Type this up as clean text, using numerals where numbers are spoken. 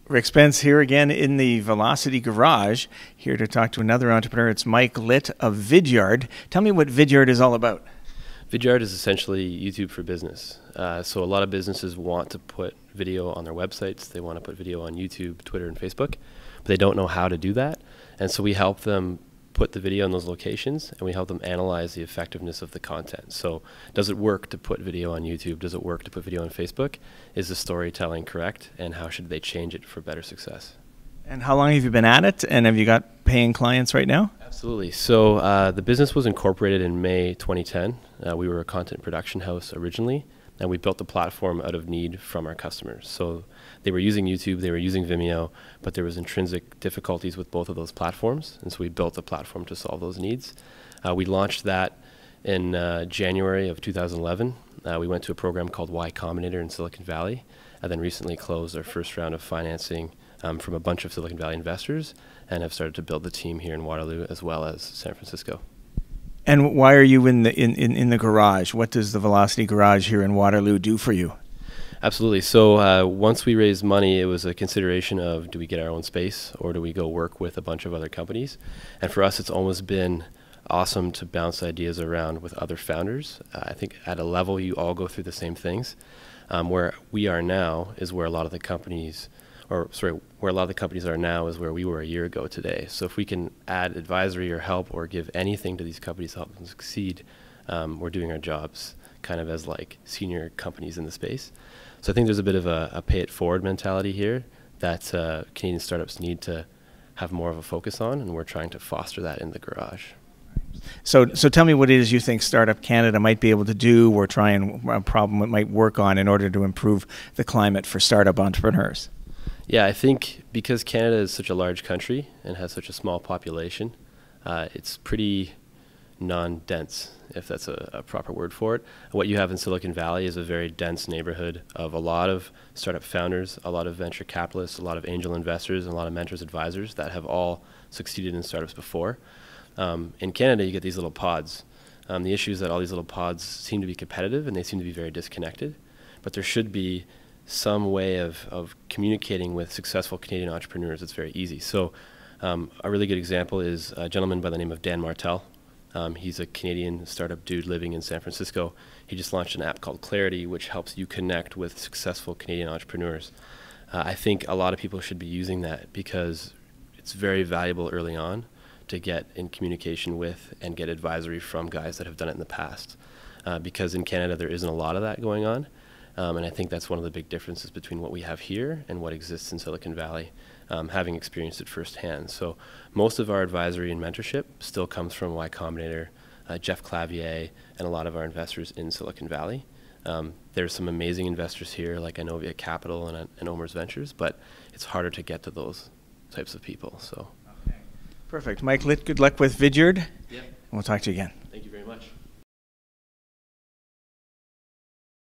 Rick Spence here again in the Velocity Garage, here to talk to another entrepreneur. It's Mike Litt of Vidyard. Tell me what Vidyard is all about. Vidyard is essentially YouTube for business. So a lot of businesses want to put video on their websites. They want to put video on YouTube, Twitter, and Facebook, but they don't know how to do that. And so we help them put the video in those locations, and we help them analyze the effectiveness of the content. So does it work to put video on YouTube? Does it work to put video on Facebook? Is the storytelling correct? And how should they change it for better success? And how long have you been at it? And have you got paying clients right now? Absolutely. So the business was incorporated in May 2010. We were a content production house originally, and we built the platform out of need from our customers. So they were using YouTube, they were using Vimeo, but there was intrinsic difficulties with both of those platforms, and so we built a platform to solve those needs. We launched that in January of 2011. We went to a program called Y Combinator in Silicon Valley, and then recently closed our first round of financing from a bunch of Silicon Valley investors, and have started to build the team here in Waterloo as well as San Francisco. And why are you in the garage? What does the Velocity Garage here in Waterloo do for you? Absolutely. So once we raised money, it was a consideration of, do we get our own space or do we go work with a bunch of other companies? And for us, it's almost been awesome to bounce ideas around with other founders. I think at a level, you all go through the same things. Where we are now is where a lot of the companies, where a lot of the companies are now is where we were a year ago today. So if we can add advisory or help or give anything to these companies to help them succeed, we're doing our jobs kind of as like senior companies in the space. So I think there's a bit of a pay it forward mentality here that Canadian startups need to have more of a focus on, and we're trying to foster that in the garage. So tell me what it is you think Startup Canada might be able to do or try and a problem it might work on in order to improve the climate for startup entrepreneurs. Yeah, I think because Canada is such a large country and has such a small population, it's pretty non-dense, if that's a proper word for it. What you have in Silicon Valley is a very dense neighborhood of a lot of startup founders, a lot of venture capitalists, a lot of angel investors, and a lot of mentors, advisors that have all succeeded in startups before. In Canada, you get these little pods. The issue is that all these little pods seem to be competitive and they seem to be very disconnected, but there should be some way of communicating with successful Canadian entrepreneurs. It's very easy. So a really good example is a gentleman by the name of Dan Martel. He's a Canadian startup dude living in San Francisco. He just launched an app called Clarity, which helps you connect with successful Canadian entrepreneurs. I think a lot of people should be using that because it's very valuable early on to get in communication with and get advisory from guys that have done it in the past. Because in Canada, there isn't a lot of that going on. And I think that's one of the big differences between what we have here and what exists in Silicon Valley, having experienced it firsthand. So most of our advisory and mentorship still comes from Y Combinator, Jeff Clavier, and a lot of our investors in Silicon Valley. There's some amazing investors here like Inovia Capital and Omer's Ventures, but it's harder to get to those types of people. So. Okay. Perfect. Mike Litt, good luck with Vidyard. Yep. We'll talk to you again.